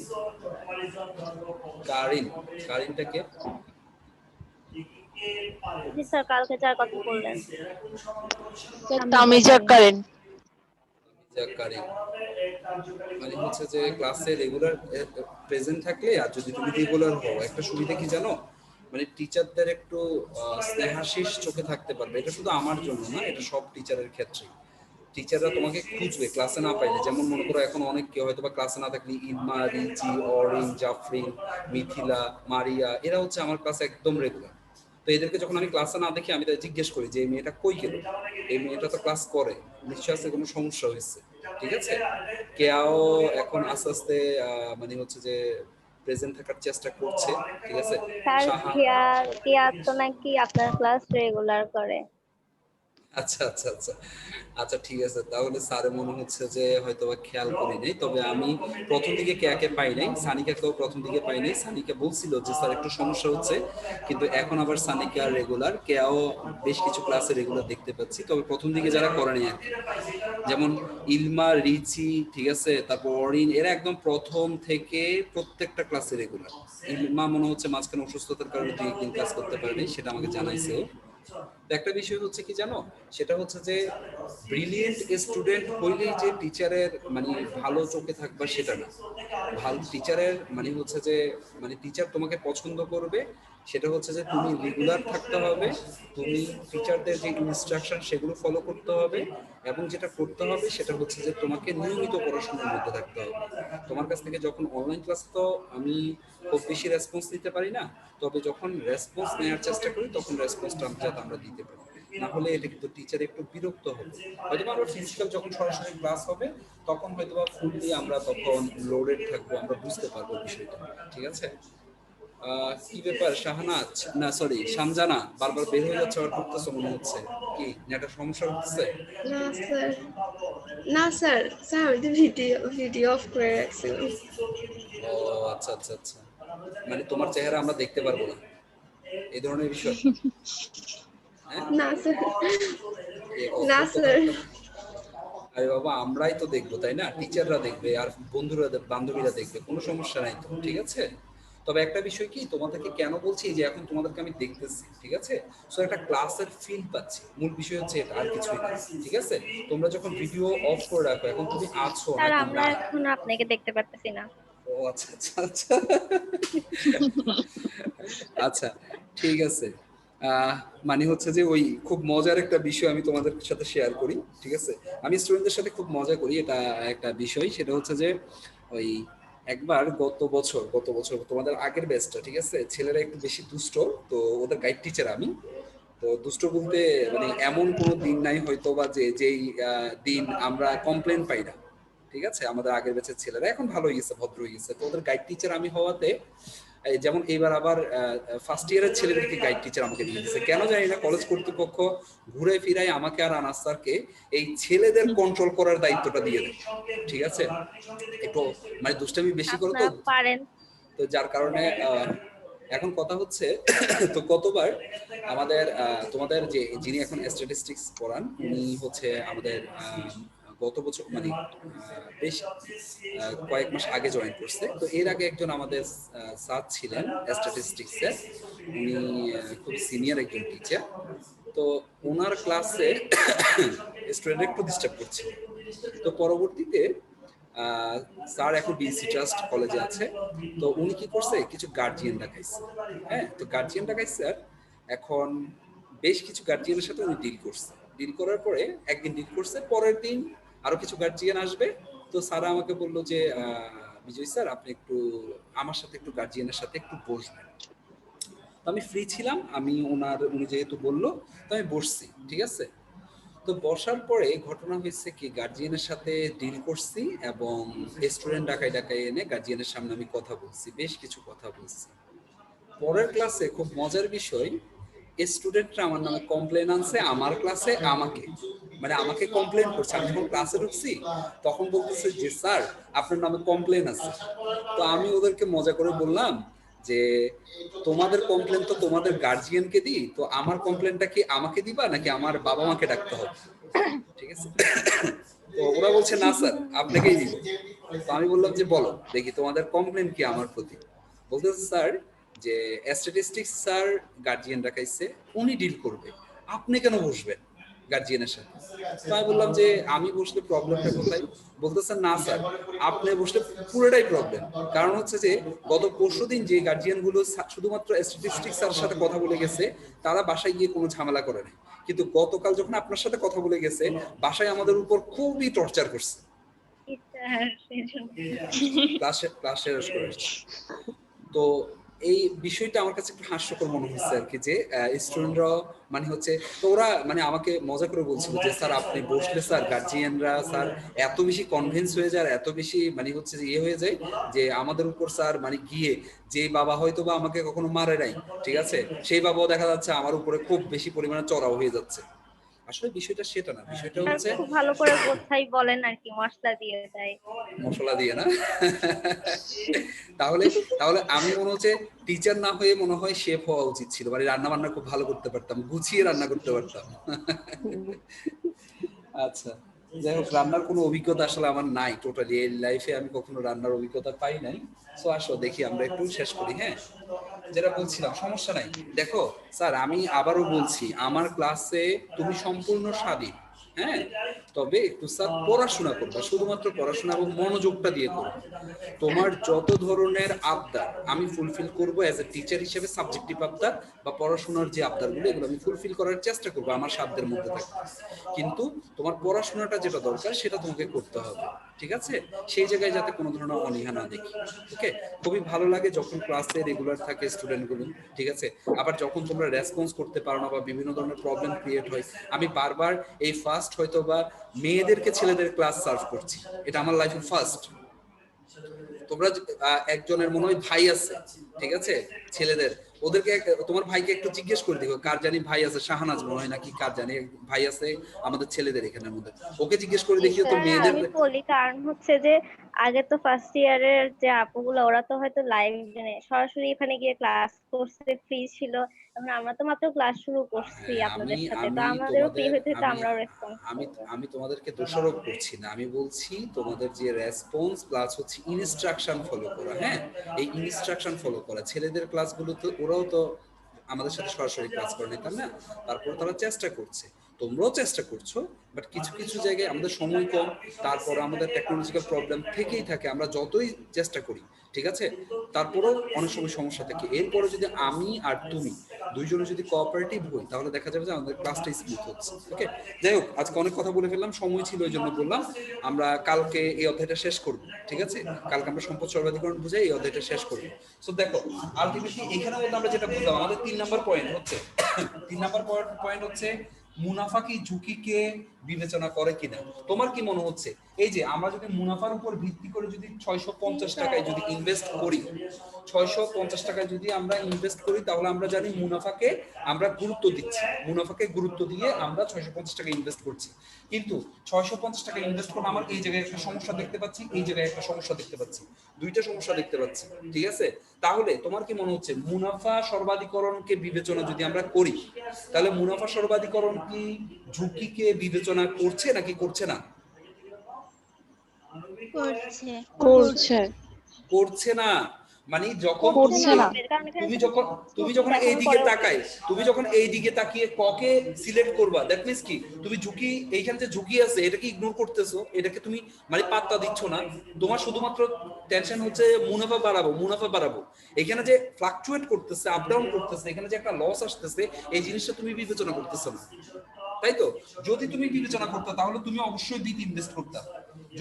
কারিন, কারিনটা কে? জি স্যার, কালকে যার কথা বললেন। তামিজা কারেন। যা কারিন মানে হচ্ছে যে ক্লাসে রেগুলার প্রেজেন্ট থাকলে, আর যদি তুমি রেগুলার হও একটা সুবিধা কি জানো, মানে টিচারদের একটু স্নেহাশিস চোখে থাকতে পারবে। এটা শুধু আমার জন্য না, এটা সব টিচারের ক্ষেত্রে। টিচাররা তোমাকে খুঁজবে ক্লাসে না পাইলে। যেমন মনে করো এখন অনেক কেউ হয়তো বা ক্লাসে না থাকলে ইলমা, রিচি, অরিন, জাফরিন, মিথিলা, মারিয়া, এরা হচ্ছে আমার ক্লাসে একদম রেগুলার। তো এদেরকে যখন আমি ক্লাসে না দেখি আমি তাদের জিজ্ঞেস করি যে এই মেয়েটা কই গেল, এই মেয়েটা তো ক্লাস করে, নিশ্চয় আছে কোনো সমস্যা হয়েছে। ঠিক আছে, কেউ এখন আস্তে আস্তে মানে হচ্ছে যে প্রেজেন্ট থাকার চেষ্টা করছে। ঠিক আছে, স্যার সাহা। কেয়া তো নাকি আপনার ক্লাস রেগুলার করে। আচ্ছা আচ্ছা আচ্ছা আচ্ছা, ঠিক আছে। তাহলে স্যারে মনে হচ্ছে যে হয়তো বা খেয়াল করি নাই। তবে আমি প্রথম দিকে কেয়াকে পাই নাই, সানিকাকেও প্রথম দিকে পাই নাই। সানিকা বলছিল যে স্যার একটু সমস্যা হচ্ছে, কিন্তু এখন আবার সানিকা রেগুলার, কেয়াও বেশ কিছু ক্লাসে রেগুলার দেখতে পাচ্ছি। তবে প্রথম দিকে যারা করে নাই আর কি, যেমন ইলমা, রিচি, ঠিক আছে, তারপর অরিন, এরা একদম প্রথম থেকে প্রত্যেকটা ক্লাসে রেগুলার। ইলমা মনে হচ্ছে মাঝখানে অসুস্থতার কারণে 2-1 দিন ক্লাস করতে পারেনি, সেটা আমাকে জানাইছে ও। তো একটা বিষয় হচ্ছে কি জানো, সেটা হচ্ছে যে ব্রিলিয়েন্ট স্টুডেন্ট হইলেই যে টিচারের মানে ভালো চোখে থাকবা সেটা না। ভালো টিচারের মানে হচ্ছে যে, মানে টিচার তোমাকে পছন্দ করবে সেটা হচ্ছে যে তুমি রেগুলার থাকতে হবে, তুমি টিচারদের যে ইনস্ট্রাকশন সেগুলো ফলো করতে হবে, এবং যেটা করতে হবে সেটা হচ্ছে যে তোমাকে নিয়মিত পড়াশোনার মধ্যে থাকতে হবে। তোমার কাছ থেকে যখন অনলাইন ক্লাস, তো আমি খুব বেশি রেসপন্স দিতে পারি না, তবে যখন রেসপন্স নেওয়ার চেষ্টা করি তখন রেসপন্সটা যাতে আমরা দিতে পারি, না হলে এটা কিন্তু টিচার একটু বিরক্ত হবে। হয়তো আমরা ফিজিক্যাল যখন সরাসরি ক্লাস হবে তখন হয়তো বা ফুললি আমরা তখন লোডেড থাকবো, আমরা বুঝতে পারবো বিষয়টা। ঠিক আছে, কি ব্যাপার শাহনাজ, না সরি সানজানা, বারবার বের হয়ে যাচ্ছে আর ঢুকতেছে মনে হচ্ছে, কি একটা সমস্যা হচ্ছে? না স্যার, না স্যার, স্যার আমি তো ভিডিও অফ করে রাখছিলাম। ও আচ্ছা আচ্ছা আচ্ছা, মানে তোমার চেহারা আমরা দেখতে পারবো না, এই ধরনের বিষয়? হ্যাঁ, না স্যার, এই না অদ্ভুত স্যার। কথাবার্তা। আরে বাবা, আমরাই তো দেখবো তাই না, টিচাররা দেখবে আর বন্ধুরা বান্ধবীরা দেখবে, কোনো সমস্যা নাই তো। ঠিক আছে, তবে একটা বিষয় কি তোমাদেরকে কেন বলছি, যে এখন তোমাদেরকে আমি দেখতেছি, ঠিক আছে, সো একটা ক্লাসের ফিল পাচ্ছি, মূল বিষয় হচ্ছে এটা, আর কিছুই না। ঠিক আছে, তোমরা যখন ভিডিও অফ করে রাখো, এখন তুমি আছো স্যার নাকি আমরা না? এখন আপনাকে দেখতে পারতেছি না। ও আচ্ছা আচ্ছা আচ্ছা আচ্ছা, ঠিক আছে। আহ, মানে হচ্ছে যে ওই খুব মজার একটা বিষয় আমি তোমাদের সাথে শেয়ার করি। ঠিক আছে, আমি স্টুডেন্টদের সাথে খুব মজা করি, এটা একটা বিষয়। সেটা হচ্ছে যে ওই একবার গত বছর তোমাদের আগের ব্যাচটা, ঠিক আছে, ছেলেরা একটু বেশি দুষ্ট, তো ওদের গাইড টিচার আমি। তো দুষ্ট বলতে মানে এমন কোনো দিন নাই হয়তো বা যে যেই দিন আমরা কমপ্লেন পাই না। ঠিক আছে, আমাদের আগের ব্যাচের ছেলেরা এখন ভালো হয়ে গেছে, ভদ্র হয়ে গেছে। তো ওদের গাইড টিচার আমি হওয়াতে, এই যেমন এইবার আবার ফার্স্ট ইয়ারের ছেলেদেরকে গাইড টিচার আমাকে দিয়ে দিয়েছে, কেন জানি না, কলেজ কর্তৃপক্ষ ঘুরে ফিরাই আমাকে আর আনাস স্যারকে এই ছেলেদের কন্ট্রোল করার দায়িত্বটা দিয়ে দেয়। ঠিক আছে, একটু মানে দুষ্টামি বেশি করে তো, আপনারা পারেন। তো যার কারণে এখন কথা হচ্ছে তো কতবার আমাদের তোমাদের যে যিনি এখন স্ট্যাটিস্টিক্স পড়ান, উনি হচ্ছে আমাদের গত বছর মানে বেশ কয়েক মাস আগে জয়েন করছে। তো এর আগে একজন আমাদের স্যার ছিলেন স্ট্যাটিস্টিক্সের, উনি খুব সিনিয়র একজন টিচার। তো ওনার ক্লাসে স্টুডেন্ট একটু ডিস্টার্ব করছে। তো পরবর্তীতে স্যার এখন বিএসসি ট্রাস্ট কলেজে আছে, তো উনি কি করছে, কিছু গার্জিয়ান ডাকাইছে। হ্যাঁ, তো গার্জিয়ান ডাকাইছে, আর এখন বেশ কিছু গার্জিয়ানের সাথে উনি ডিল করছে। ডিল করার পরে একদিন ডিল করছে, পরের দিন আরো কিছু গার্জিয়ান আসবে। তো স্যার আমাকে বললো যে বিজয় স্যার আপনি একটু আমার সাথে একটু গার্জিয়ানের সাথে একটু বসবেন। তো আমি ফ্রি ছিলাম, আমি উনি যেহেতু বললো তো আমি বসছি। ঠিক আছে? তো বসার পরে ঘটনা হয়েছে কি, গার্জিয়ানের সাথে ডিল করছি এবং স্টুডেন্ট ডাকাই ডাকাই এনে গার্জিয়ানের সামনে আমি কথা বলছি, বেশ কিছু কথা বলছি। পরের ক্লাসে খুব মজার বিষয়, স্টুডেন্টরা আমার নামে কমপ্লেন আনছে আমার ক্লাসে, মানে আমাকে কমপ্লেন করছে। আমি যখন ক্লাসে ঢুকছি তখন বলতেছে যে স্যার আপনার নামে কমপ্লেন আছে। তো আমি ওদেরকে মজা করে বললাম যে তোমাদের কমপ্লেন তো তোমাদের গার্জিয়ানকে দিই, তো আমার কমপ্লেনটা কি আমাকে দিবা নাকি আমার বাবা মাকে ডাকতে হবে? ঠিক আছে? তো ওরা বলছে না স্যার আপনাকেই দিব। তো আমি বললাম যে বলো দেখি তোমাদের কমপ্লেন কি আমার প্রতি। বলতেছে স্যার যে স্ট্যাটিস্টিক্স স্যার গার্জিয়ান রাখাইছে, উনি ডিল করবে, আপনি কেন বসবেন গার্জিয়ানের সাথে? তো আমি বললাম যে আমি বসলে প্রবলেমটা কোথায়? বলতেছেন না স্যার আপনি বসলে পুরোটাই প্রবলেম। কারণ হচ্ছে যে গত পরশুদিন যে গার্জিয়ান গুলো শুধুমাত্র স্ট্যাটিস্টিক্স স্যারের সাথে কথা বলে গেছে তারা বাসায় গিয়ে কোনো ঝামেলা করে নাই, কিন্তু গতকাল যখন আপনার সাথে কথা বলে গেছে বাসায় আমাদের উপর খুবই টর্চার করছে। ক্লাস শেষ করে আসছে। তো এই বিষয়টা আমার কাছে একটু হাস্যকর মনে হচ্ছে আর কি, যে স্টুডেন্টরা মানে হচ্ছে, তো ওরা মানে আমাকে মজা করে বলছিল যে স্যার আপনি বসলে স্যার গার্জিয়ানরা স্যার এত বেশি কনভিন্স হয়ে যায়, এত বেশি মানে হচ্ছে যে ইয়ে হয়ে যায় যে আমাদের উপর স্যার মানে গিয়ে, যে বাবা হয়তো বা আমাকে কখনো মারে নাই, ঠিক আছে, সেই বাবাও দেখা যাচ্ছে আমার উপরে খুব বেশি পরিমাণে চড়াও হয়ে যাচ্ছে। আসলে বিষয়টা সেটা না, বিষয়টা হচ্ছে খুব ভালো করে বোঝাই বলেন আর কি, মশলা দিয়ে দেয়। মশলা দিয়ে না? তাহলে তাহলে আমি মনে হচ্ছে টিচার না হয়ে মনে হয় শেফ হওয়া উচিত ছিল, মানে রান্না বান্না খুব ভালো করতে পারতাম, গুছিয়ে রান্না করতে পারতাম। আচ্ছা, যাই হোক, রান্নার কোনো অভিজ্ঞতা আসলে আমার নাই, টোটালি এই লাইফে আমি কখনো রান্নার অভিজ্ঞতা পাই নাই। সো আসো দেখি আমরা একটু শেষ করি। হ্যাঁ, যেটা বলছিলাম সমস্যা নাই। দেখো স্যার আমি আবারও বলছি আমার ক্লাসে তুমি সম্পূর্ণ স্বাধীন, হ্যাঁ, তবে একটু স্যার পড়াশোনা করবা, শুধুমাত্র পড়াশোনা এবং মনোযোগটা দিয়ে করবে। তোমার যত ধরনের আবদার আমি ফুলফিল করবো অ্যাজ এ টিচার হিসেবে, সাবজেক্টিভ আবদার বা পড়াশোনার যে আবদারগুলো এগুলো আমি ফুলফিল করার চেষ্টা করবো আমার সাধ্যের মধ্যে থাকতে, কিন্তু তোমার পড়াশোনাটা যেটা দরকার সেটা তোমাকে করতে হবে, ঠিক আছে? সেই জায়গায় যাতে কোনো ধরনের অনীহা না দেখি। ওকে, খুবই ভালো লাগে যখন ক্লাসে রেগুলার থাকে স্টুডেন্টগুলো, ঠিক আছে? আবার যখন তোমরা রেসপন্স করতে পারো না বা বিভিন্ন ধরনের প্রবলেম ক্রিয়েট হয়, আমি বারবার এই ফার্স্ট হয়তো বা মেয়েদেরকে ছেলেদের ক্লাস সার্ভ করছি, এটা আমার লাইফে ফার্স্ট। তোমরা একজনের মনে হয় ভাই আছে, ঠিক আছে, ছেলেদের, ওদেরকে তোমার ভাইকে একটু জিজ্ঞেস করে দেখো কার জানি ভাই আছে, শাহনাজ মনে হয় নাকি কার জানি ভাই আছে আমাদের ছেলেদের এখানের মধ্যে, ওকে জিজ্ঞেস করে দেখিও তো মেয়েদের। আমি বলি কারণ হচ্ছে যে আগে তো ফার্স্ট ইয়ারের যে আপুগুলো ওরা তো হয়তো লাইভ সরাসরি এখানে গিয়ে ক্লাস করছে, ফ্রি ছিল, এখন আমরা তো মাত্র ক্লাস শুরু করছি আপনাদের সাথে, তো আমাদেরও ফ্রি হইতে হইতে আমরাও রেসপন্স করব। আমি তোমাদেরকে দোষারোপ করছি না, আমি বলছি তোমাদের যে রেসপন্স প্লাস হচ্ছে ইনস্ট্রাকশন ফলো করা, হ্যাঁ, এই ইনস্ট্রাকশন ফলো করা। ছেলেদের ক্লাসগুলো তো ওরাও তো আমাদের সাথে সরাসরি ক্লাস করে নিতাম না, তারপর তারা চেষ্টা করছে, তোমরাও চেষ্টা করছো, বাট কিছু কিছু জায়গায় আমাদের সময় কম, তারপর আমাদের টেকনোলজিক্যাল প্রবলেম থেকেই থাকে, আমরা যতই চেষ্টা করি, ঠিক আছে, তারপরেও অনেক সময় সমস্যা থাকে। এরপরে যদি আমি আর তুমি দুইজনে যদি কোঅপারেটিভ হই তাহলে দেখা যাবে যে আমাদের ক্লাসটা স্মুথ হচ্ছে। ওকে, যাই হোক, আজকে অনেক কথা বলে ফেললাম, সময় ছিল ওই জন্য বললাম। আমরা কালকে এই অধ্যায়টা শেষ করব, ঠিক আছে? কালকে আমরা সম্পদ সর্বাধিকরণ বুঝে এই অধ্যায়টা শেষ করব। সো দেখো আলটিমেটলি এখানে মধ্যে আমরা যেটা বুঝলাম, আমাদের 3 নাম্বার পয়েন্ট হচ্ছে 3 নাম্বার পয়েন্ট হচ্ছে মুনাফা কি ঝুঁকিকে বিবেচনা করে কিনা। তোমার কি মনে হচ্ছে এই যে আমরা যদি মুনাফার উপর ভিত্তি করে যদি 650 টাকায় যদি ইনভেস্ট করি, 650 টাকায় যদি আমরা ইনভেস্ট করি, তাহলে আমরা জানি মুনাফাকে আমরা গুরুত্ব দিচ্ছি, মুনাফাকে গুরুত্ব দিয়ে আমরা 650 টাকা ইনভেস্ট করছি। কিন্তু 650 টাকা ইনভেস্ট করে আমার এই জায়গায় একটা সমস্যা দেখতে পাচ্ছি, এই জায়গায় একটা সমস্যা দেখতে পাচ্ছি, দুইটা সমস্যা দেখতে পাচ্ছি, ঠিক আছে? তাহলে তোমার কি মনে হচ্ছে মুনাফা সর্বাধিকরণকে বিবেচনা যদি আমরা করি, তাহলে মুনাফা সর্বাধিকরণ কি ঝুঁকিকে বিবেচনা করছে নাকি করছে না? করছে না। মানে যখন তুমি যখন এই দিকে তাকায়, তুমি যখন এই দিকে তাকিয়ে ককে সিলেক্ট করবা, দ্যাট মিন্স কি তুমি ঝুঁকি, এইখানে যে ঝুঁকি আছে এটাকে ইগনোর করতেছো, এটাকে তুমি মানে পাত্তা দিচ্ছ না, তোমার শুধুমাত্র টেনশন হচ্ছে মুনাফা বাড়াবো। এখানে যে ফ্লাকচুয়েট করতেছে, আপ ডাউন করতেছে, এখানে যে একটা লস আসতেছে, এই জিনিসটা তুমি বিবেচনা করতেছো না, তাই তো? যদি তুমি বিবেচনা করতে তাহলে তুমি অবশ্যই দিতে ইনভেস্ট করতে।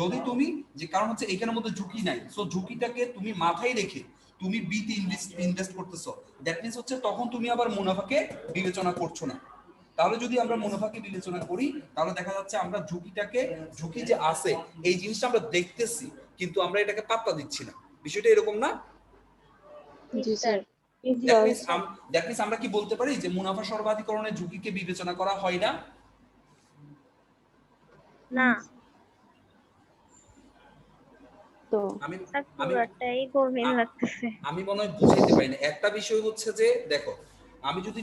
যদি তুমি, যে কারণ হচ্ছে এখানের মধ্যে ঝুঁকি নাই, সো ঝুঁকিটাকে তুমি মাথায় রেখে তুমি বিতে ইনভেস্ট করতেছো, দ্যাট মিন্স হচ্ছে তখন তুমি আবার মুনাফাকে বিবেচনা করছো না, তাহলে যদি আমরা মুনাফাকে বিবেচনা করি তাহলে দেখা যাচ্ছে আমরা ঝুঁকি যে আছে এই জিনিসটা আমরা দেখতেছি, কিন্তু আমরা এটাকে পাত্তা দিচ্ছি না। বিষয়টা এরকম না? জি স্যার। দ্যাট মিন্স আমরা কি বলতে পারি যে মুনাফা সর্বাধিকরণের ঝুঁকিকে বিবেচনা করা হয় না? না, তো আমি পুরোটাই গভীর লাগতেছে। আমি মনে হয় বুঝাইতে পারি না। একটা বিষয় হচ্ছে যে দেখো, আমি যদি